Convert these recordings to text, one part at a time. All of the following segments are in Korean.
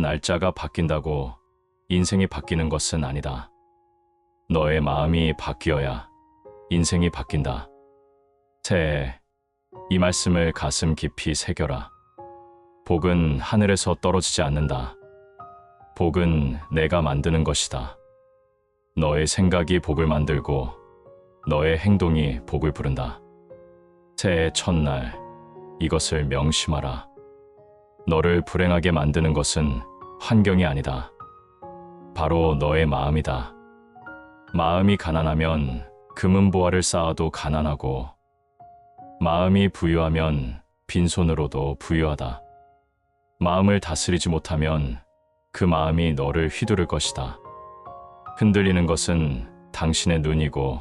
날짜가 바뀐다고 인생이 바뀌는 것은 아니다. 너의 마음이 바뀌어야 인생이 바뀐다. 새해, 이 말씀을 가슴 깊이 새겨라. 복은 하늘에서 떨어지지 않는다. 복은 내가 만드는 것이다. 너의 생각이 복을 만들고 너의 행동이 복을 부른다. 새해 첫날, 이것을 명심하라. 너를 불행하게 만드는 것은 환경이 아니다. 바로 너의 마음이다. 마음이 가난하면 금은보화를 쌓아도 가난하고, 마음이 부유하면 빈손으로도 부유하다. 마음을 다스리지 못하면 그 마음이 너를 휘두를 것이다. 흔들리는 것은 당신의 눈이고,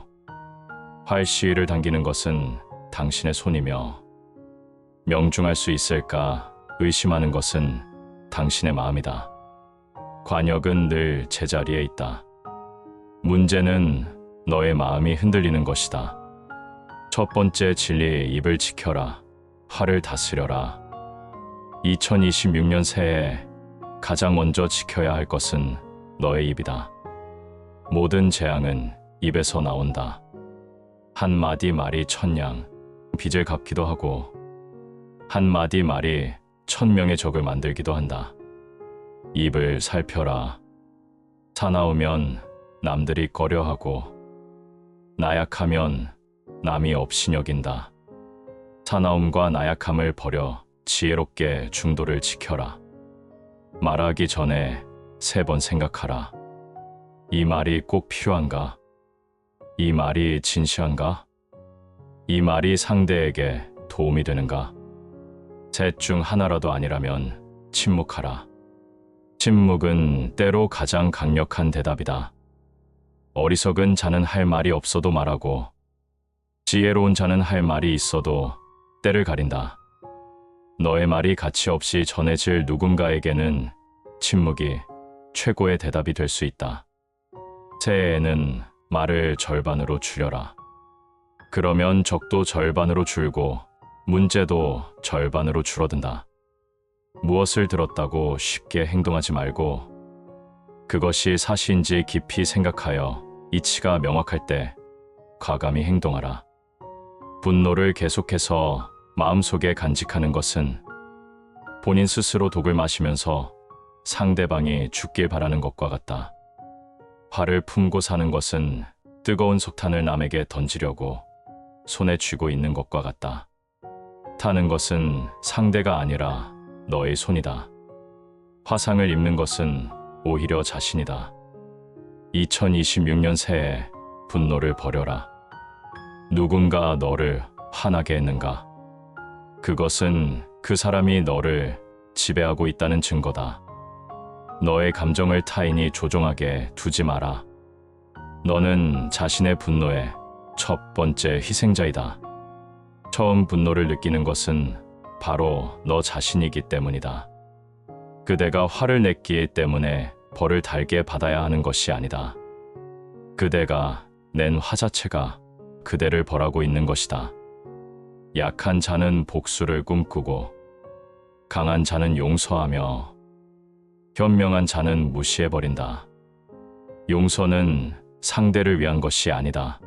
활시위를 당기는 것은 당신의 손이며, 명중할 수 있을까 의심하는 것은 당신의 마음이다. 관역은 늘 제자리에 있다. 문제는 너의 마음이 흔들리는 것이다. 첫 번째 진리, 입을 지켜라. 화를 다스려라. 2026년 새해 가장 먼저 지켜야 할 것은 너의 입이다. 모든 재앙은 입에서 나온다. 한마디 말이 천냥, 빚을 갚기도 하고, 한마디 말이 1000명의 적을 만들기도 한다. 입을 살펴라. 사나우면 남들이 꺼려하고, 나약하면 남이 업신여긴다. 사나움과 나약함을 버려 지혜롭게 중도를 지켜라. 말하기 전에 3번 생각하라. 이 말이 꼭 필요한가? 이 말이 진시한가? 이 말이 상대에게 도움이 되는가? 셋 중 하나라도 아니라면 침묵하라. 침묵은 때로 가장 강력한 대답이다. 어리석은 자는 할 말이 없어도 말하고, 지혜로운 자는 할 말이 있어도 때를 가린다. 너의 말이 가치 없이 전해질 누군가에게는 침묵이 최고의 대답이 될 수 있다. 새해에는 말을 절반으로 줄여라. 그러면 적도 절반으로 줄고 문제도 절반으로 줄어든다. 무엇을 들었다고 쉽게 행동하지 말고, 그것이 사실인지 깊이 생각하여 이치가 명확할 때 과감히 행동하라. 분노를 계속해서 마음속에 간직하는 것은 본인 스스로 독을 마시면서 상대방이 죽길 바라는 것과 같다. 화를 품고 사는 것은 뜨거운 석탄을 남에게 던지려고 손에 쥐고 있는 것과 같다. 타는 것은 상대가 아니라 너의 손이다. 화상을 입는 것은 오히려 자신이다. 2026년 새해 분노를 버려라. 누군가 너를 화나게 했는가? 그것은 그 사람이 너를 지배하고 있다는 증거다. 너의 감정을 타인이 조종하게 두지 마라. 너는 자신의 분노의 첫 번째 희생자이다. 처음 분노를 느끼는 것은 바로 너 자신이기 때문이다. 그대가 화를 냈기 때문에 벌을 달게 받아야 하는 것이 아니다. 그대가 낸 화 자체가 그대를 벌하고 있는 것이다. 약한 자는 복수를 꿈꾸고, 강한 자는 용서하며, 현명한 자는 무시해버린다. 용서는 상대를 위한 것이 아니다.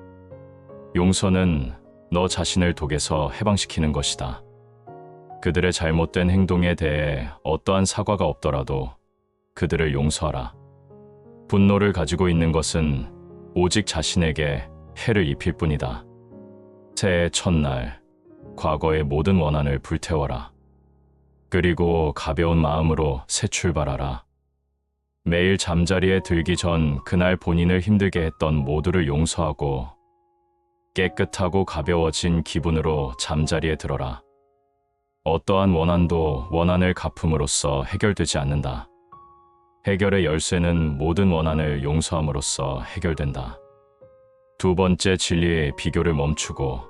용서는 너 자신을 독에서 해방시키는 것이다. 그들의 잘못된 행동에 대해 어떠한 사과가 없더라도 그들을 용서하라. 분노를 가지고 있는 것은 오직 자신에게 해를 입힐 뿐이다. 새해 첫날, 과거의 모든 원한을 불태워라. 그리고 가벼운 마음으로 새 출발하라. 매일 잠자리에 들기 전 그날 본인을 힘들게 했던 모두를 용서하고, 깨끗하고 가벼워진 기분으로 잠자리에 들어라. 어떠한 원한도 원한을 갚음으로써 해결되지 않는다. 해결의 열쇠는 모든 원한을 용서함으로써 해결된다. 두 번째 진리의 비교를 멈추고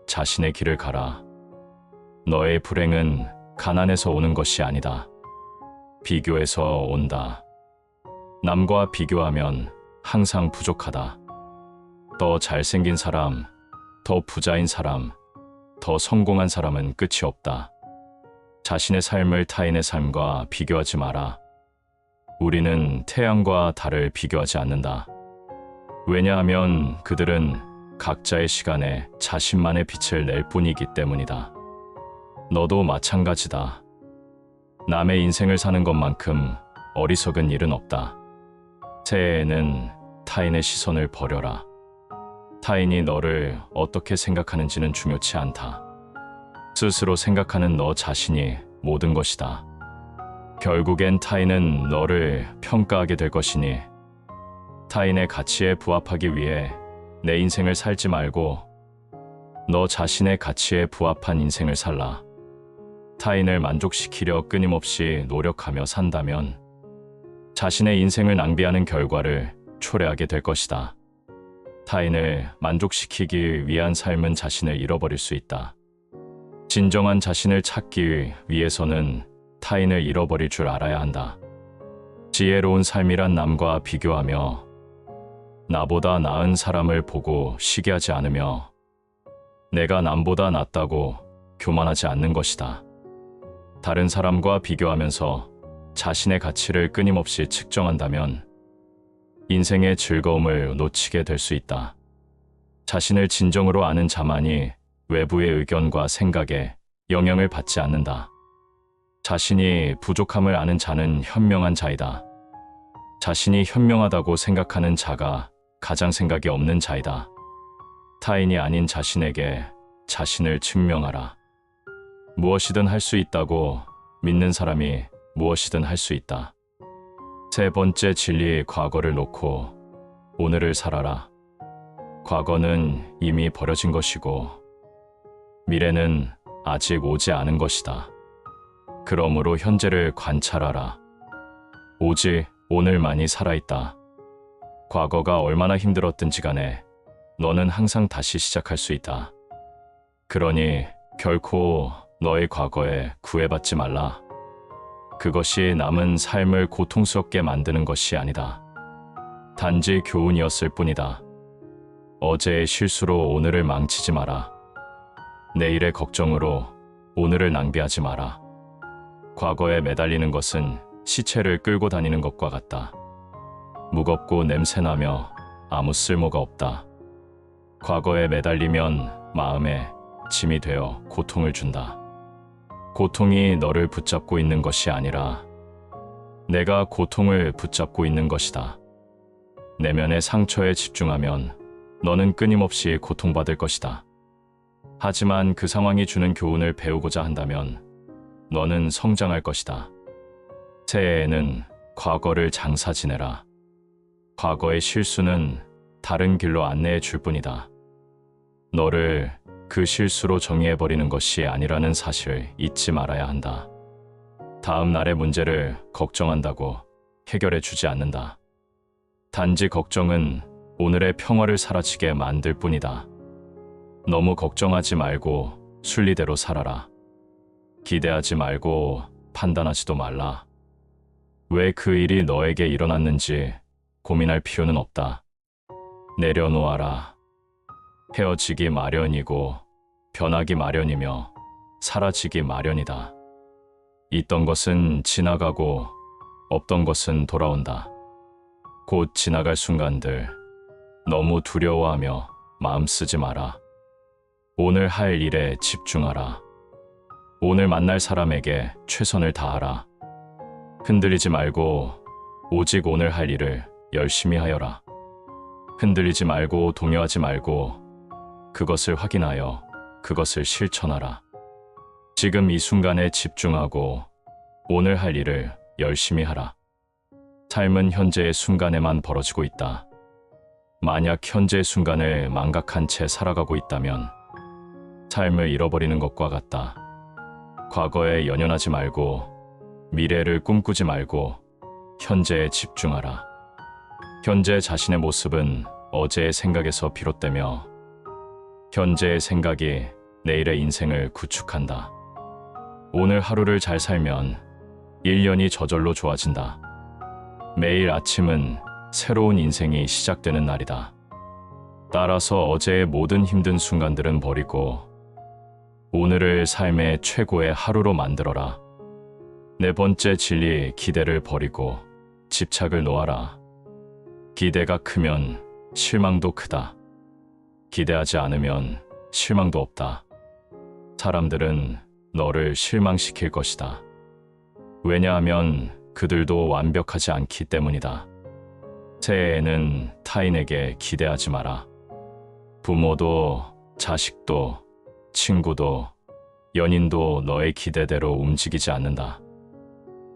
자신의 길을 가라. 너의 불행은 가난에서 오는 것이 아니다. 비교에서 온다. 남과 비교하면 항상 부족하다. 더 잘생긴 사람, 더 부자인 사람, 더 성공한 사람은 끝이 없다. 자신의 삶을 타인의 삶과 비교하지 마라. 우리는 태양과 달을 비교하지 않는다. 왜냐하면 그들은 각자의 시간에 자신만의 빛을 낼 뿐이기 때문이다. 너도 마찬가지다. 남의 인생을 사는 것만큼 어리석은 일은 없다. 새해에는 타인의 시선을 버려라. 타인이 너를 어떻게 생각하는지는 중요치 않다. 스스로 생각하는 너 자신이 모든 것이다. 결국엔 타인은 너를 평가하게 될 것이니 타인의 가치에 부합하기 위해 내 인생을 살지 말고 너 자신의 가치에 부합한 인생을 살라. 타인을 만족시키려 끊임없이 노력하며 산다면 자신의 인생을 낭비하는 결과를 초래하게 될 것이다. 타인을 만족시키기 위한 삶은 자신을 잃어버릴 수 있다. 진정한 자신을 찾기 위해서는 타인을 잃어버릴 줄 알아야 한다. 지혜로운 삶이란 남과 비교하며 나보다 나은 사람을 보고 시기하지 않으며 내가 남보다 낫다고 교만하지 않는 것이다. 다른 사람과 비교하면서 자신의 가치를 끊임없이 측정한다면 인생의 즐거움을 놓치게 될 수 있다. 자신을 진정으로 아는 자만이 외부의 의견과 생각에 영향을 받지 않는다. 자신이 부족함을 아는 자는 현명한 자이다. 자신이 현명하다고 생각하는 자가 가장 생각이 없는 자이다. 타인이 아닌 자신에게 자신을 증명하라. 무엇이든 할 수 있다고 믿는 사람이 무엇이든 할 수 있다. 세 번째 진리, 과거를 놓고 오늘을 살아라. 과거는 이미 버려진 것이고 미래는 아직 오지 않은 것이다. 그러므로 현재를 관찰하라. 오직 오늘만이 살아있다. 과거가 얼마나 힘들었든지 간에 너는 항상 다시 시작할 수 있다. 그러니 결코 너의 과거에 구애받지 말라. 그것이 남은 삶을 고통스럽게 만드는 것이 아니다. 단지 교훈이었을 뿐이다. 어제의 실수로 오늘을 망치지 마라. 내일의 걱정으로 오늘을 낭비하지 마라. 과거에 매달리는 것은 시체를 끌고 다니는 것과 같다. 무겁고 냄새나며 아무 쓸모가 없다. 과거에 매달리면 마음에 짐이 되어 고통을 준다. 고통이 너를 붙잡고 있는 것이 아니라 내가 고통을 붙잡고 있는 것이다. 내면의 상처에 집중하면 너는 끊임없이 고통받을 것이다. 하지만 그 상황이 주는 교훈을 배우고자 한다면 너는 성장할 것이다. 새해에는 과거를 장사 지내라. 과거의 실수는 다른 길로 안내해 줄 뿐이다. 너를 그 실수로 정의해버리는 것이 아니라는 사실을 잊지 말아야 한다. 다음 날의 문제를 걱정한다고 해결해 주지 않는다. 단지 걱정은 오늘의 평화를 사라지게 만들 뿐이다. 너무 걱정하지 말고 순리대로 살아라. 기대하지 말고 판단하지도 말라. 왜 그 일이 너에게 일어났는지 고민할 필요는 없다. 내려놓아라. 헤어지기 마련이고 변하기 마련이며 사라지기 마련이다. 있던 것은 지나가고 없던 것은 돌아온다. 곧 지나갈 순간들 너무 두려워하며 마음 쓰지 마라. 오늘 할 일에 집중하라. 오늘 만날 사람에게 최선을 다하라. 흔들리지 말고 오직 오늘 할 일을 열심히 하여라. 흔들리지 말고 동요하지 말고 그것을 확인하여 그것을 실천하라. 지금 이 순간에 집중하고 오늘 할 일을 열심히 하라. 삶은 현재의 순간에만 벌어지고 있다. 만약 현재의 순간을 망각한 채 살아가고 있다면 삶을 잃어버리는 것과 같다. 과거에 연연하지 말고 미래를 꿈꾸지 말고 현재에 집중하라. 현재 자신의 모습은 어제의 생각에서 비롯되며 현재의 생각이 내일의 인생을 구축한다. 오늘 하루를 잘 살면 1년이 저절로 좋아진다. 매일 아침은 새로운 인생이 시작되는 날이다. 따라서 어제의 모든 힘든 순간들은 버리고 오늘을 삶의 최고의 하루로 만들어라. 네 번째 진리, 기대를 버리고 집착을 놓아라. 기대가 크면 실망도 크다. 기대하지 않으면 실망도 없다. 사람들은 너를 실망시킬 것이다. 왜냐하면 그들도 완벽하지 않기 때문이다. 새해에는 타인에게 기대하지 마라. 부모도, 자식도, 친구도, 연인도 너의 기대대로 움직이지 않는다.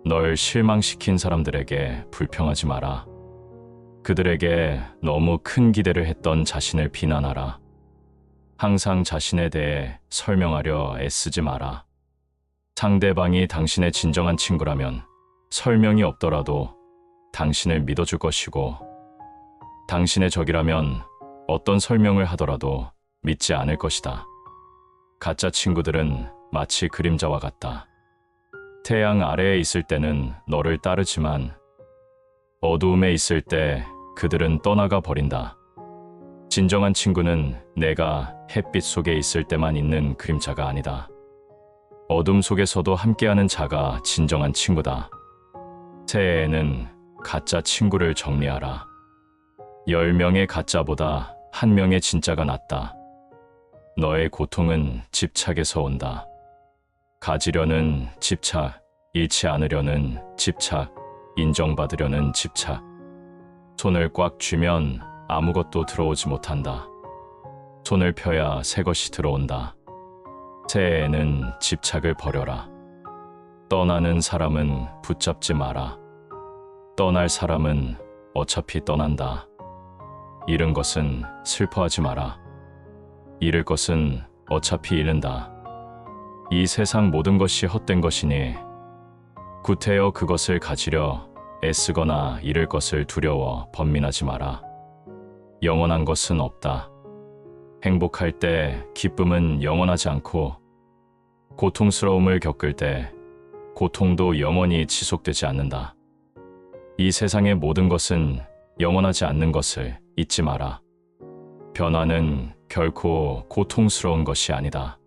널 실망시킨 사람들에게 불평하지 마라. 그들에게 너무 큰 기대를 했던 자신을 비난하라. 항상 자신에 대해 설명하려 애쓰지 마라. 상대방이 당신의 진정한 친구라면 설명이 없더라도 당신을 믿어줄 것이고, 당신의 적이라면 어떤 설명을 하더라도 믿지 않을 것이다. 가짜 친구들은 마치 그림자와 같다. 태양 아래에 있을 때는 너를 따르지만 어두움에 있을 때 그들은 떠나가 버린다. 진정한 친구는 내가 햇빛 속에 있을 때만 있는 그림자가 아니다. 어둠 속에서도 함께하는 자가 진정한 친구다. 새해에는 가짜 친구를 정리하라. 10명의 가짜보다 1명의 진짜가 낫다. 너의 고통은 집착에서 온다. 가지려는 집착, 잃지 않으려는 집착, 인정받으려는 집착. 손을 꽉 쥐면 아무것도 들어오지 못한다. 손을 펴야 새 것이 들어온다. 새해에는 집착을 버려라. 떠나는 사람은 붙잡지 마라. 떠날 사람은 어차피 떠난다. 잃은 것은 슬퍼하지 마라. 잃을 것은 어차피 잃는다. 이 세상 모든 것이 헛된 것이니 구태여 그것을 가지려 애쓰거나 잃을 것을 두려워 번민하지 마라. 영원한 것은 없다. 행복할 때 기쁨은 영원하지 않고, 고통스러움을 겪을 때 고통도 영원히 지속되지 않는다. 이 세상의 모든 것은 영원하지 않는 것을 잊지 마라. 변화는 결코 고통스러운 것이 아니다.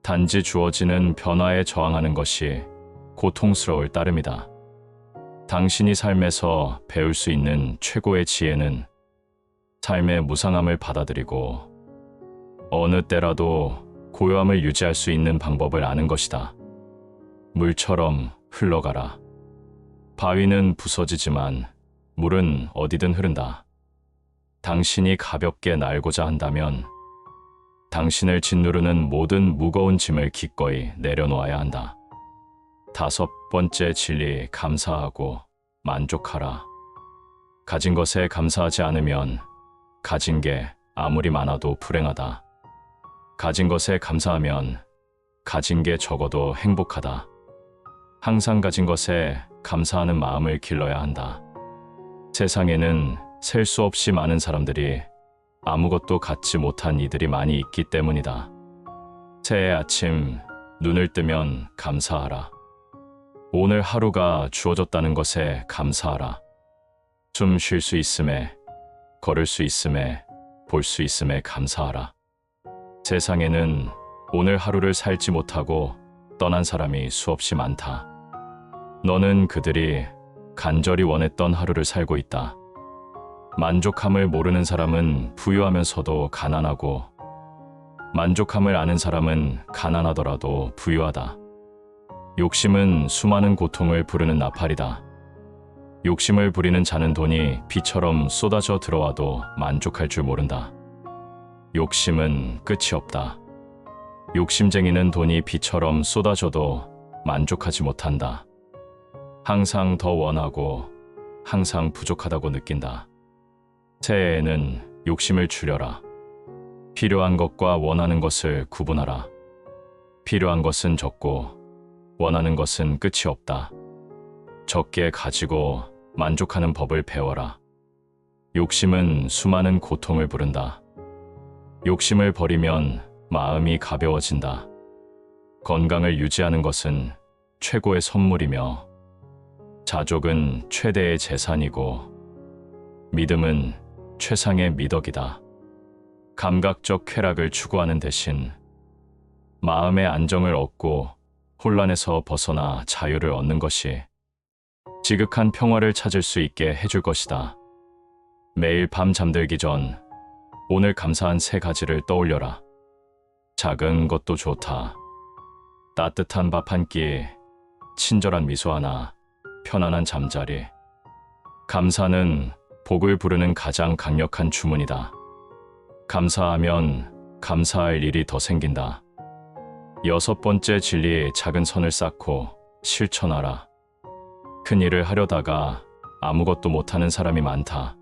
단지 주어지는 변화에 저항하는 것이 고통스러울 따름이다. 당신이 삶에서 배울 수 있는 최고의 지혜는 삶의 무상함을 받아들이고 어느 때라도 고요함을 유지할 수 있는 방법을 아는 것이다. 물처럼 흘러가라. 바위는 부서지지만 물은 어디든 흐른다. 당신이 가볍게 날고자 한다면 당신을 짓누르는 모든 무거운 짐을 기꺼이 내려놓아야 한다. 5번째 진리, 감사하고 만족하라. 가진 것에 감사하지 않으면 가진 게 아무리 많아도 불행하다. 가진 것에 감사하면 가진 게 적어도 행복하다. 항상 가진 것에 감사하는 마음을 길러야 한다. 세상에는 셀 수 없이 많은 사람들이 아무것도 갖지 못한 이들이 많이 있기 때문이다. 새해 아침 눈을 뜨면 감사하라. 오늘 하루가 주어졌다는 것에 감사하라. 숨 쉴 수 있음에, 걸을 수 있음에, 볼 수 있음에 감사하라. 세상에는 오늘 하루를 살지 못하고 떠난 사람이 수없이 많다. 너는 그들이 간절히 원했던 하루를 살고 있다. 만족함을 모르는 사람은 부유하면서도 가난하고, 만족함을 아는 사람은 가난하더라도 부유하다. 욕심은 수많은 고통을 부르는 나팔이다. 욕심을 부리는 자는 돈이 비처럼 쏟아져 들어와도 만족할 줄 모른다. 욕심은 끝이 없다. 욕심쟁이는 돈이 비처럼 쏟아져도 만족하지 못한다. 항상 더 원하고 항상 부족하다고 느낀다. 새해에는 욕심을 줄여라. 필요한 것과 원하는 것을 구분하라. 필요한 것은 적고 원하는 것은 끝이 없다. 적게 가지고 만족하는 법을 배워라. 욕심은 수많은 고통을 부른다. 욕심을 버리면 마음이 가벼워진다. 건강을 유지하는 것은 최고의 선물이며, 자족은 최대의 재산이고, 믿음은 최상의 미덕이다. 감각적 쾌락을 추구하는 대신 마음의 안정을 얻고 혼란에서 벗어나 자유를 얻는 것이 지극한 평화를 찾을 수 있게 해줄 것이다. 매일 밤 잠들기 전 오늘 감사한 3가지를 떠올려라. 작은 것도 좋다. 따뜻한 밥 한 끼, 친절한 미소 하나, 편안한 잠자리. 감사는 복을 부르는 가장 강력한 주문이다. 감사하면 감사할 일이 더 생긴다. 6번째 진리, 작은 선을 쌓고 실천하라. 큰 일을 하려다가 아무것도 못하는 사람이 많다.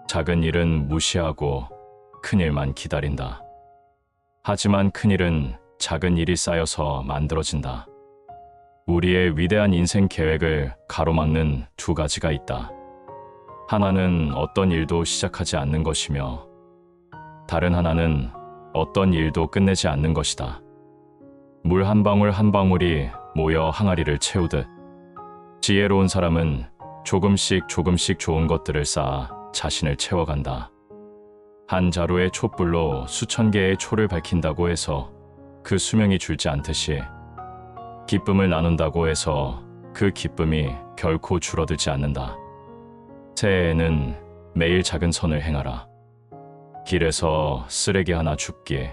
작은 일은 무시하고 큰 일만 기다린다. 하지만 큰 일은 작은 일이 쌓여서 만들어진다. 우리의 위대한 인생 계획을 가로막는 2가지가 있다. 하나는 어떤 일도 시작하지 않는 것이며, 다른 하나는 어떤 일도 끝내지 않는 것이다. 물 한 방울 한 방울이 모여 항아리를 채우듯, 지혜로운 사람은 조금씩 좋은 것들을 쌓아 자신을 채워간다. 한 자루의 촛불로 수천 개의 초를 밝힌다고 해서 그 수명이 줄지 않듯이, 기쁨을 나눈다고 해서 그 기쁨이 결코 줄어들지 않는다. 새해에는 매일 작은 선을 행하라. 길에서 쓰레기 하나 줍기,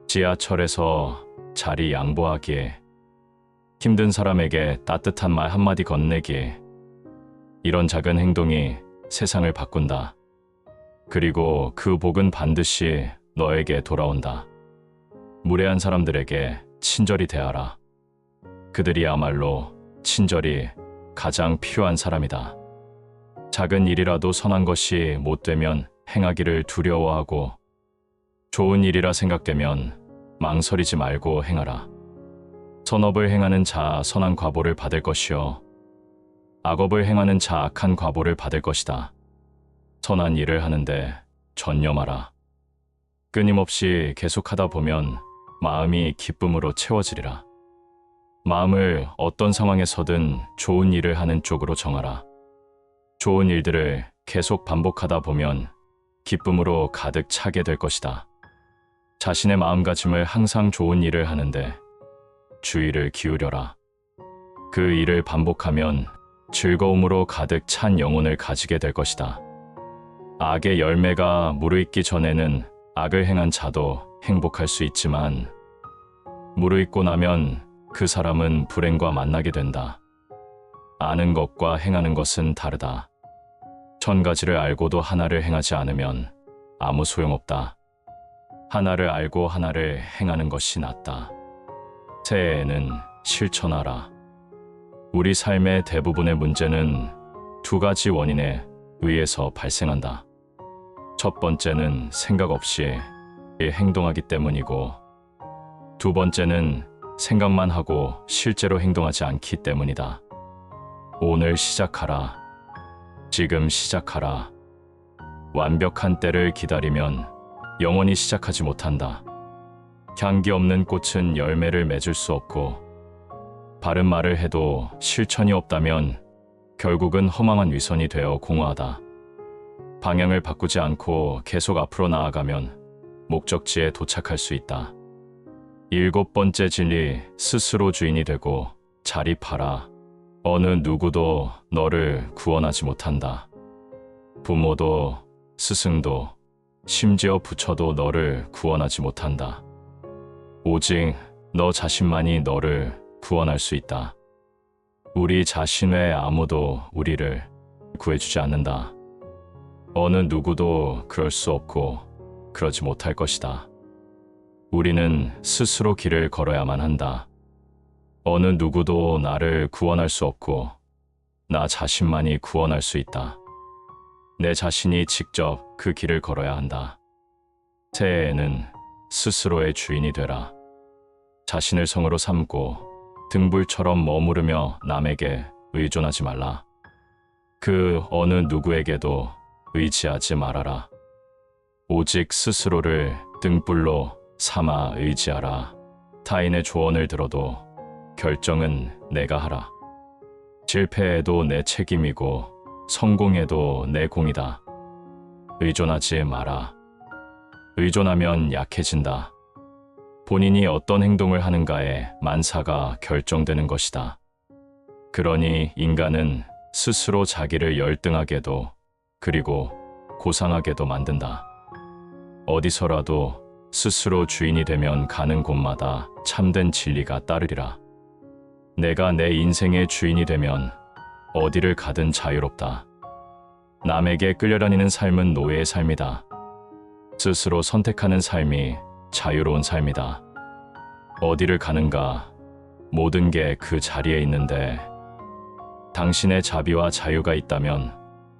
지하철에서 자리 양보하기, 힘든 사람에게 따뜻한 말 한마디 건네기. 이런 작은 행동이 세상을 바꾼다. 그리고 그 복은 반드시 너에게 돌아온다. 무례한 사람들에게 친절히 대하라. 그들이야말로 친절이 가장 필요한 사람이다. 작은 일이라도 선한 것이 못되면 행하기를 두려워하고, 좋은 일이라 생각되면 망설이지 말고 행하라. 선업을 행하는 자 선한 과보를 받을 것이요, 악업을 행하는 자 악한 과보를 받을 것이다. 선한 일을 하는데 전념하라. 끊임없이 계속하다 보면 마음이 기쁨으로 채워지리라. 마음을 어떤 상황에서든 좋은 일을 하는 쪽으로 정하라. 좋은 일들을 계속 반복하다 보면 기쁨으로 가득 차게 될 것이다. 자신의 마음가짐을 항상 좋은 일을 하는데 주의를 기울여라. 그 일을 반복하면 즐거움으로 가득 찬 영혼을 가지게 될 것이다. 악의 열매가 무르익기 전에는 악을 행한 자도 행복할 수 있지만, 무르익고 나면 그 사람은 불행과 만나게 된다. 아는 것과 행하는 것은 다르다. 1000가지를 알고도 하나를 행하지 않으면 아무 소용없다. 하나를 알고 하나를 행하는 것이 낫다. 새해에는 실천하라. 우리 삶의 대부분의 문제는 2가지 원인에 의해서 발생한다. 첫 번째는 생각 없이 행동하기 때문이고, 2번째는 생각만 하고 실제로 행동하지 않기 때문이다. 오늘 시작하라. 지금 시작하라. 완벽한 때를 기다리면 영원히 시작하지 못한다. 향기 없는 꽃은 열매를 맺을 수 없고, 바른 말을 해도 실천이 없다면 결국은 허망한 위선이 되어 공허하다. 방향을 바꾸지 않고 계속 앞으로 나아가면 목적지에 도착할 수 있다. 7번째 진리, 스스로 주인이 되고 자립하라. 어느 누구도 너를 구원하지 못한다. 부모도, 스승도, 심지어 부처도 너를 구원하지 못한다. 오직 너 자신만이 너를 구원할 수 있다. 우리 자신 외에 아무도 우리를 구해주지 않는다. 어느 누구도 그럴 수 없고 그러지 못할 것이다. 우리는 스스로 길을 걸어야만 한다. 어느 누구도 나를 구원할 수 없고 나 자신만이 구원할 수 있다. 내 자신이 직접 그 길을 걸어야 한다. 새해에는 스스로의 주인이 되라. 자신을 성으로 삼고 등불처럼 머무르며 남에게 의존하지 말라. 그 어느 누구에게도 의지하지 말아라. 오직 스스로를 등불로 삼아 의지하라. 타인의 조언을 들어도 결정은 내가 하라. 실패해도 내 책임이고 성공해도 내 공이다. 의존하지 마라. 의존하면 약해진다. 본인이 어떤 행동을 하는가에 만사가 결정되는 것이다. 그러니 인간은 스스로 자기를 열등하게도 그리고 고상하게도 만든다. 어디서라도 스스로 주인이 되면 가는 곳마다 참된 진리가 따르리라. 내가 내 인생의 주인이 되면 어디를 가든 자유롭다. 남에게 끌려다니는 삶은 노예의 삶이다. 스스로 선택하는 삶이 자유로운 삶이다. 어디를 가는가? 모든 게 그 자리에 있는데 당신의 자비와 자유가 있다면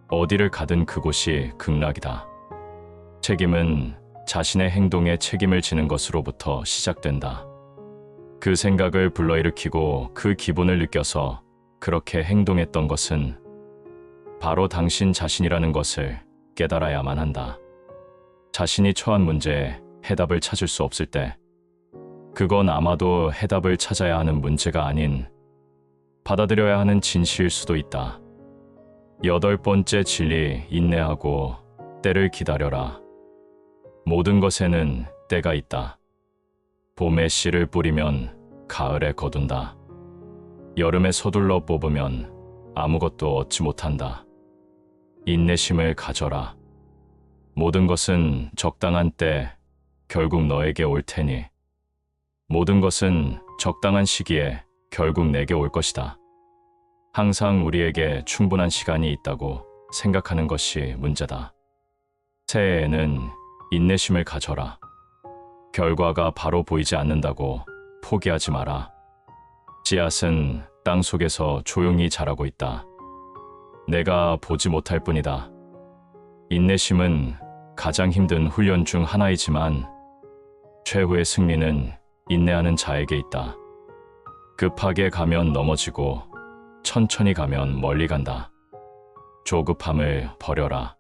어디를 가든 그곳이 극락이다. 책임은 자신의 행동에 책임을 지는 것으로부터 시작된다. 그 생각을 불러일으키고 그 기분을 느껴서 그렇게 행동했던 것은 바로 당신 자신이라는 것을 깨달아야만 한다. 자신이 처한 문제에 해답을 찾을 수 없을 때, 그건 아마도 해답을 찾아야 하는 문제가 아닌 받아들여야 하는 진실일 수도 있다. 8번째 진리, 인내하고 때를 기다려라. 모든 것에는 때가 있다. 봄에 씨를 뿌리면 가을에 거둔다. 여름에 서둘러 뽑으면 아무것도 얻지 못한다. 인내심을 가져라. 모든 것은 적당한 때 결국 너에게 올 테니 모든 것은 적당한 시기에 결국 내게 올 것이다. 항상 우리에게 충분한 시간이 있다고 생각하는 것이 문제다. 새해에는 인내심을 가져라. 결과가 바로 보이지 않는다고 포기하지 마라. 씨앗은 땅 속에서 조용히 자라고 있다. 내가 보지 못할 뿐이다. 인내심은 가장 힘든 훈련 중 하나이지만 최후의 승리는 인내하는 자에게 있다. 급하게 가면 넘어지고 천천히 가면 멀리 간다. 조급함을 버려라.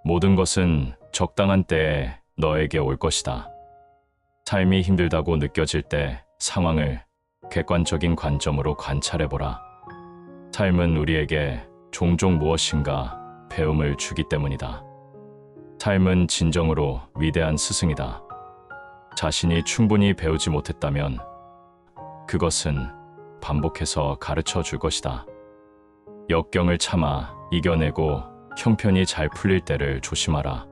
모든 것은 적당한 때에 너에게 올 것이다. 삶이 힘들다고 느껴질 때 상황을 객관적인 관점으로 관찰해보라. 삶은 우리에게 종종 무엇인가 배움을 주기 때문이다. 삶은 진정으로 위대한 스승이다. 자신이 충분히 배우지 못했다면 그것은 반복해서 가르쳐 줄 것이다. 역경을 참아 이겨내고 형편이 잘 풀릴 때를 조심하라.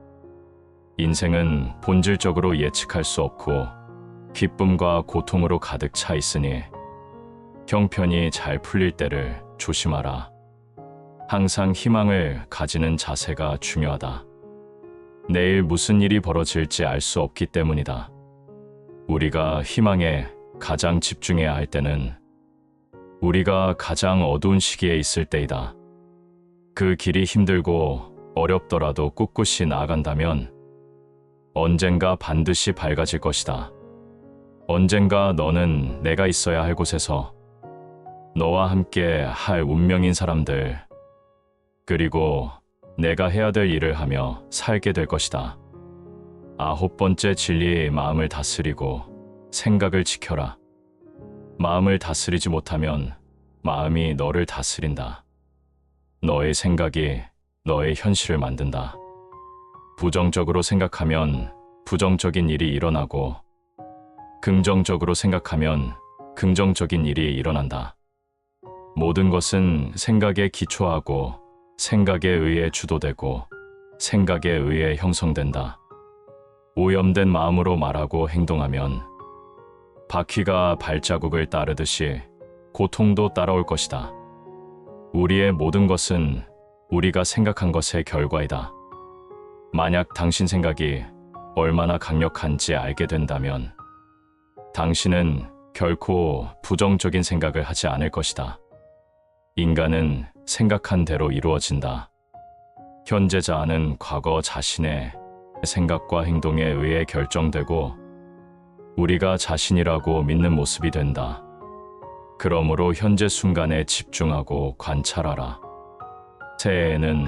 인생은 본질적으로 예측할 수 없고 기쁨과 고통으로 가득 차 있으니 형편이 잘 풀릴 때를 조심하라. 항상 희망을 가지는 자세가 중요하다. 내일 무슨 일이 벌어질지 알 수 없기 때문이다. 우리가 희망에 가장 집중해야 할 때는 우리가 가장 어두운 시기에 있을 때이다. 그 길이 힘들고 어렵더라도 꿋꿋이 나아간다면 언젠가 반드시 밝아질 것이다. 언젠가 너는 내가 있어야 할 곳에서 너와 함께 할 운명인 사람들, 그리고 내가 해야 될 일을 하며 살게 될 것이다. 9번째 진리, 마음을 다스리고 생각을 지켜라. 마음을 다스리지 못하면 마음이 너를 다스린다. 너의 생각이 너의 현실을 만든다. 부정적으로 생각하면 부정적인 일이 일어나고 긍정적으로 생각하면 긍정적인 일이 일어난다. 모든 것은 생각에 기초하고 생각에 의해 주도되고 생각에 의해 형성된다. 오염된 마음으로 말하고 행동하면 바퀴가 발자국을 따르듯이 고통도 따라올 것이다. 우리의 모든 것은 우리가 생각한 것의 결과이다. 만약 당신 생각이 얼마나 강력한지 알게 된다면 당신은 결코 부정적인 생각을 하지 않을 것이다. 인간은 생각한 대로 이루어진다. 현재 자아는 과거 자신의 생각과 행동에 의해 결정되고 우리가 자신이라고 믿는 모습이 된다. 그러므로 현재 순간에 집중하고 관찰하라. 새해에는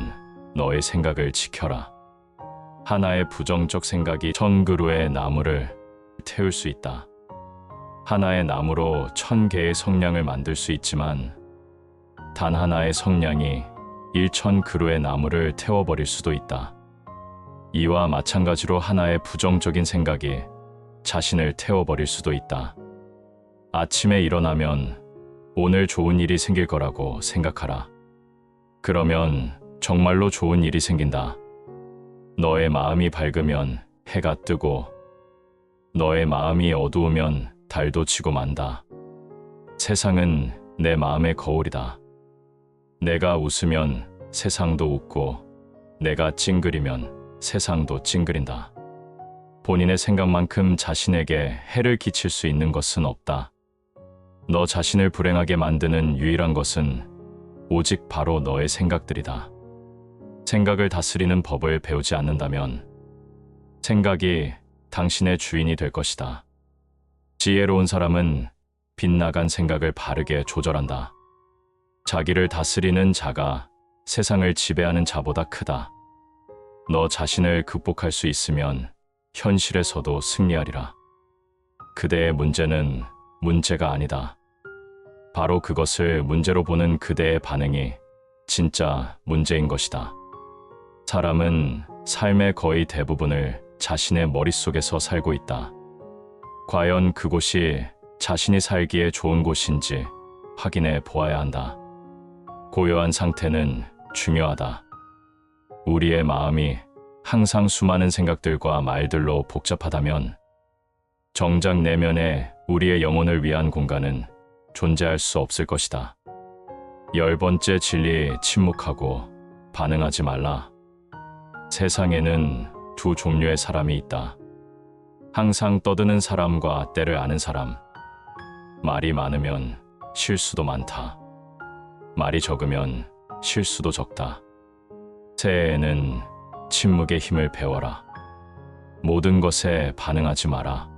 너의 생각을 지켜라. 하나의 부정적 생각이 1000그루의 나무를 태울 수 있다. 하나의 나무로 1000개의 성냥을 만들 수 있지만 단 하나의 성냥이 1000그루의 나무를 태워버릴 수도 있다. 이와 마찬가지로 하나의 부정적인 생각이 자신을 태워버릴 수도 있다. 아침에 일어나면 오늘 좋은 일이 생길 거라고 생각하라. 그러면 정말로 좋은 일이 생긴다. 너의 마음이 밝으면 해가 뜨고 너의 마음이 어두우면 달도 치고 만다. 세상은 내 마음의 거울이다. 내가 웃으면 세상도 웃고 내가 찡그리면 세상도 찡그린다. 본인의 생각만큼 자신에게 해를 끼칠 수 있는 것은 없다. 너 자신을 불행하게 만드는 유일한 것은 오직 바로 너의 생각들이다. 생각을 다스리는 법을 배우지 않는다면 생각이 당신의 주인이 될 것이다. 지혜로운 사람은 빗나간 생각을 바르게 조절한다. 자기를 다스리는 자가 세상을 지배하는 자보다 크다. 너 자신을 극복할 수 있으면 현실에서도 승리하리라. 그대의 문제는 문제가 아니다. 바로 그것을 문제로 보는 그대의 반응이 진짜 문제인 것이다. 사람은 삶의 거의 대부분을 자신의 머릿속에서 살고 있다. 과연 그곳이 자신이 살기에 좋은 곳인지 확인해 보아야 한다. 고요한 상태는 중요하다. 우리의 마음이 항상 수많은 생각들과 말들로 복잡하다면 정작 내면에 우리의 영혼을 위한 공간은 존재할 수 없을 것이다. 10번째 진리, 침묵하고 반응하지 말라. 세상에는 두 종류의 사람이 있다. 항상 떠드는 사람과 때를 아는 사람. 말이 많으면 실수도 많다. 말이 적으면 실수도 적다. 새해에는 침묵의 힘을 배워라. 모든 것에 반응하지 마라.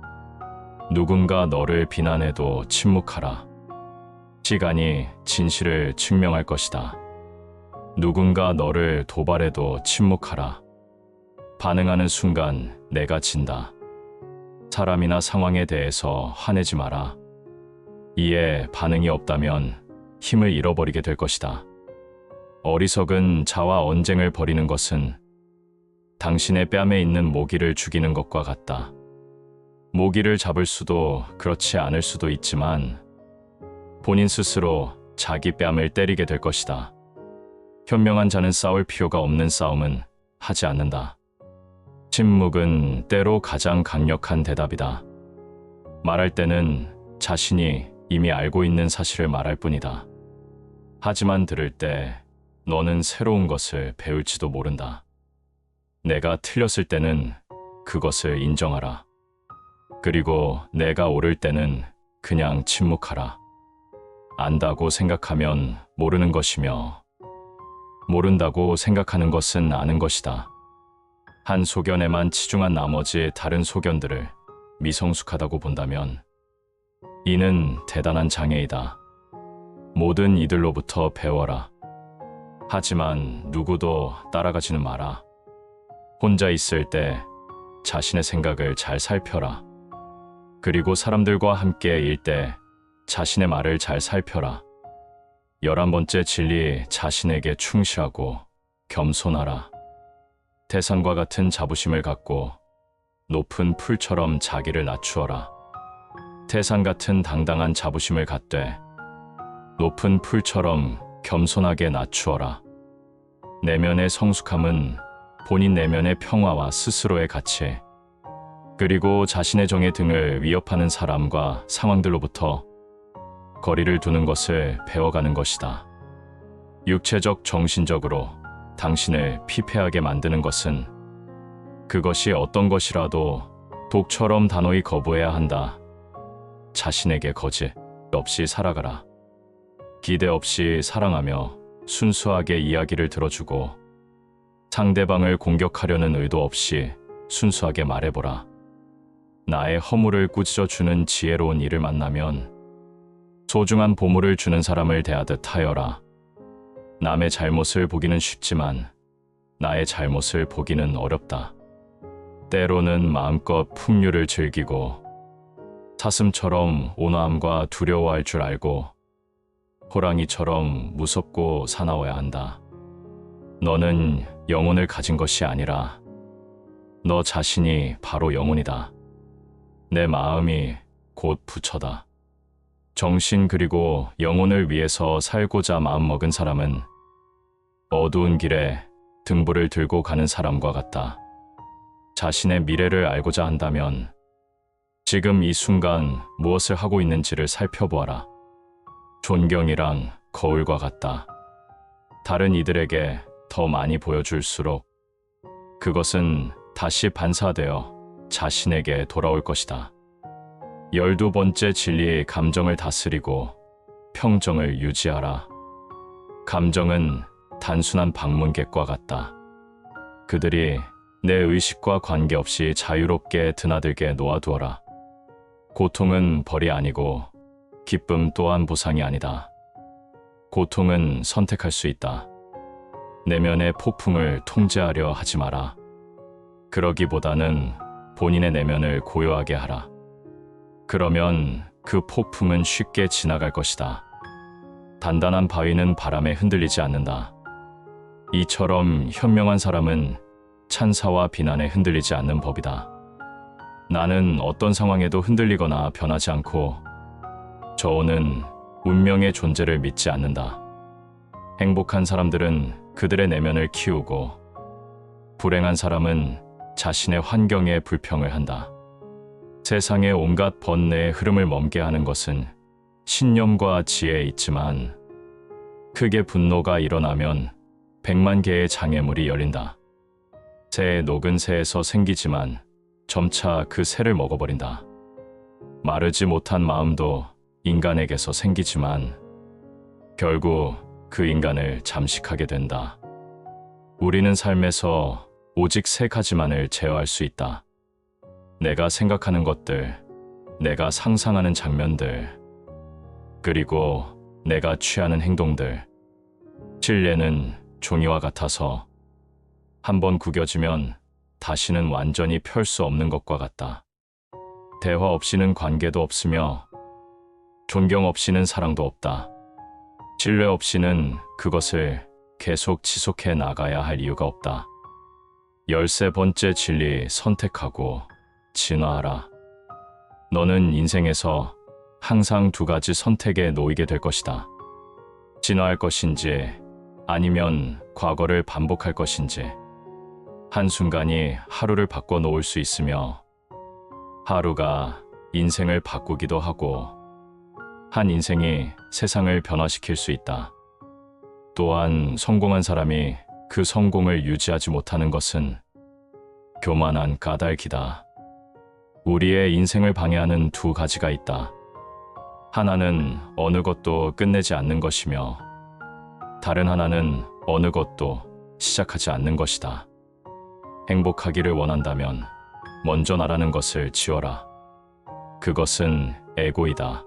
누군가 너를 비난해도 침묵하라. 시간이 진실을 증명할 것이다. 누군가 너를 도발해도 침묵하라. 반응하는 순간 내가 진다. 사람이나 상황에 대해서 화내지 마라. 이에 반응이 없다면 힘을 잃어버리게 될 것이다. 어리석은 자와 언쟁을 벌이는 것은 당신의 뺨에 있는 모기를 죽이는 것과 같다. 모기를 잡을 수도 그렇지 않을 수도 있지만 본인 스스로 자기 뺨을 때리게 될 것이다. 현명한 자는 싸울 필요가 없는 싸움은 하지 않는다. 침묵은 때로 가장 강력한 대답이다. 말할 때는 자신이 이미 알고 있는 사실을 말할 뿐이다. 하지만 들을 때 너는 새로운 것을 배울지도 모른다. 내가 틀렸을 때는 그것을 인정하라. 그리고 내가 옳을 때는 그냥 침묵하라. 안다고 생각하면 모르는 것이며 모른다고 생각하는 것은 아는 것이다. 한 소견에만 치중한 나머지 다른 소견들을 미성숙하다고 본다면 이는 대단한 장애이다. 모든 이들로부터 배워라. 하지만 누구도 따라가지는 마라. 혼자 있을 때 자신의 생각을 잘 살펴라. 그리고 사람들과 함께 일 때 자신의 말을 잘 살펴라. 11번째 진리, 자신에게 충실하고 겸손하라. 태산과 같은 자부심을 갖고 높은 풀처럼 자기를 낮추어라. 태산 같은 당당한 자부심을 갖되 높은 풀처럼 겸손하게 낮추어라. 내면의 성숙함은 본인 내면의 평화와 스스로의 가치, 그리고 자신의 정의 등을 위협하는 사람과 상황들로부터 거리를 두는 것을 배워가는 것이다. 육체적, 정신적으로 당신을 피폐하게 만드는 것은 그것이 어떤 것이라도 독처럼 단호히 거부해야 한다. 자신에게 거짓 없이 살아가라. 기대 없이 사랑하며 순수하게 이야기를 들어주고 상대방을 공격하려는 의도 없이 순수하게 말해보라. 나의 허물을 꾸짖어주는 지혜로운 이를 만나면 소중한 보물을 주는 사람을 대하듯 하여라. 남의 잘못을 보기는 쉽지만 나의 잘못을 보기는 어렵다. 때로는 마음껏 풍류를 즐기고 사슴처럼 온화함과 두려워할 줄 알고 호랑이처럼 무섭고 사나워야 한다. 너는 영혼을 가진 것이 아니라 너 자신이 바로 영혼이다. 내 마음이 곧 부처다. 정신 그리고 영혼을 위해서 살고자 마음먹은 사람은 어두운 길에 등불을 들고 가는 사람과 같다. 자신의 미래를 알고자 한다면 지금 이 순간 무엇을 하고 있는지를 살펴보아라. 존경이랑 거울과 같다. 다른 이들에게 더 많이 보여줄수록 그것은 다시 반사되어 자신에게 돌아올 것이다. 12번째 진리, 감정을 다스리고 평정을 유지하라. 감정은 단순한 방문객과 같다. 그들이 내 의식과 관계없이 자유롭게 드나들게 놓아두어라. 고통은 벌이 아니고 기쁨 또한 보상이 아니다. 고통은 선택할 수 있다. 내면의 폭풍을 통제하려 하지 마라. 그러기보다는 본인의 내면을 고요하게 하라. 그러면 그 폭풍은 쉽게 지나갈 것이다. 단단한 바위는 바람에 흔들리지 않는다. 이처럼 현명한 사람은 찬사와 비난에 흔들리지 않는 법이다. 나는 어떤 상황에도 흔들리거나 변하지 않고 저오는 운명의 존재를 믿지 않는다. 행복한 사람들은 그들의 내면을 키우고 불행한 사람은 자신의 환경에 불평을 한다. 세상의 온갖 번뇌의 흐름을 멈게 하는 것은 신념과 지혜에 있지만 크게 분노가 일어나면 100만 개의 장애물이 열린다. 새의 녹은 새에서 생기지만 점차 그 새를 먹어버린다. 마르지 못한 마음도 인간에게서 생기지만 결국 그 인간을 잠식하게 된다. 우리는 삶에서 오직 3가지만을 제어할 수 있다. 내가 생각하는 것들, 내가 상상하는 장면들, 그리고 내가 취하는 행동들. 진리는 종이와 같아서 한번 구겨지면 다시는 완전히 펼 수 없는 것과 같다. 대화 없이는 관계도 없으며 존경 없이는 사랑도 없다. 신뢰 없이는 그것을 계속 지속해 나가야 할 이유가 없다. 13번째 진리, 선택하고 진화하라. 너는 인생에서 항상 2가지 선택에 놓이게 될 것이다. 진화할 것인지 아니면 과거를 반복할 것인지. 한순간이 하루를 바꿔 놓을 수 있으며 하루가 인생을 바꾸기도 하고 한 인생이 세상을 변화시킬 수 있다. 또한 성공한 사람이 그 성공을 유지하지 못하는 것은 교만한 까닭이다. 우리의 인생을 방해하는 2가지가 있다. 하나는 어느 것도 끝내지 않는 것이며 다른 하나는 어느 것도 시작하지 않는 것이다. 행복하기를 원한다면 먼저 나라는 것을 지워라. 그것은 에고이다.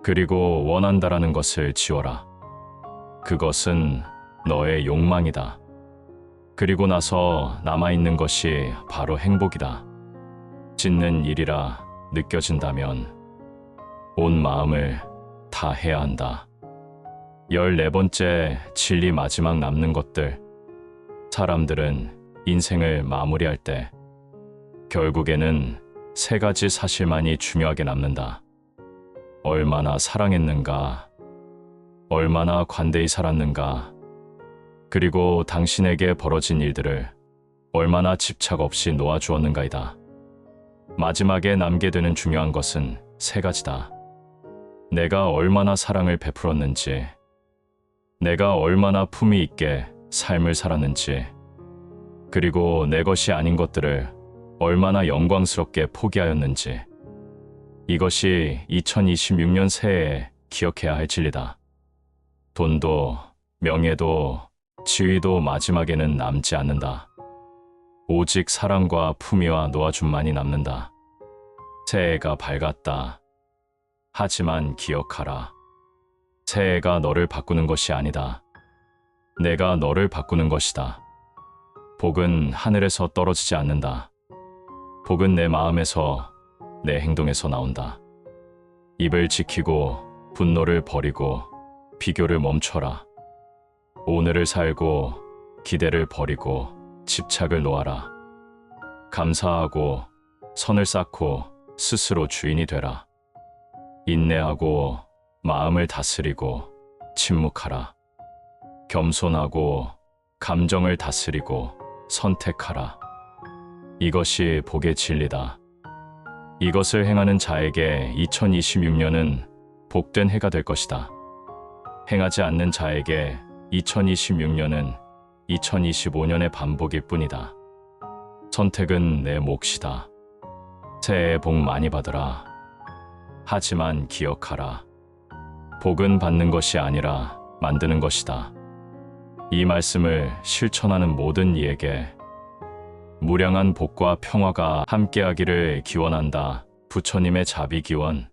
그리고 원한다라는 것을 지워라. 그것은 너의 욕망이다. 그리고 나서 남아있는 것이 바로 행복이다. 짓는 일이라 느껴진다면 온 마음을 다 해야 한다. 14번째 진리, 마지막 남는 것들. 사람들은 인생을 마무리할 때 결국에는 3가지 사실만이 중요하게 남는다. 얼마나 사랑했는가, 얼마나 관대히 살았는가, 그리고 당신에게 벌어진 일들을 얼마나 집착 없이 놓아주었는가이다. 마지막에 남게 되는 중요한 것은 3가지다. 내가 얼마나 사랑을 베풀었는지, 내가 얼마나 품위 있게 삶을 살았는지, 그리고 내 것이 아닌 것들을 얼마나 영광스럽게 포기하였는지. 이것이 2026년 새해에 기억해야 할 진리다. 돈도 명예도 지위도 마지막에는 남지 않는다. 오직 사랑과 품위와 놓아줌만이 남는다. 새해가 밝았다. 하지만 기억하라. 새해가 너를 바꾸는 것이 아니다. 내가 너를 바꾸는 것이다. 복은 하늘에서 떨어지지 않는다. 복은 내 마음에서, 내 행동에서 나온다. 입을 지키고 분노를 버리고 비교를 멈춰라. 오늘을 살고 기대를 버리고 집착을 놓아라. 감사하고 선을 쌓고 스스로 주인이 되라. 인내하고 마음을 다스리고 침묵하라. 겸손하고 감정을 다스리고 선택하라. 이것이 복의 진리다. 이것을 행하는 자에게 2026년은 복된 해가 될 것이다. 행하지 않는 자에게 2026년은 2025년의 반복일 뿐이다. 선택은 내 몫이다. 새해 복 많이 받으라. 하지만 기억하라. 복은 받는 것이 아니라 만드는 것이다. 이 말씀을 실천하는 모든 이에게 무량한 복과 평화가 함께하기를 기원한다. 부처님의 자비 기원.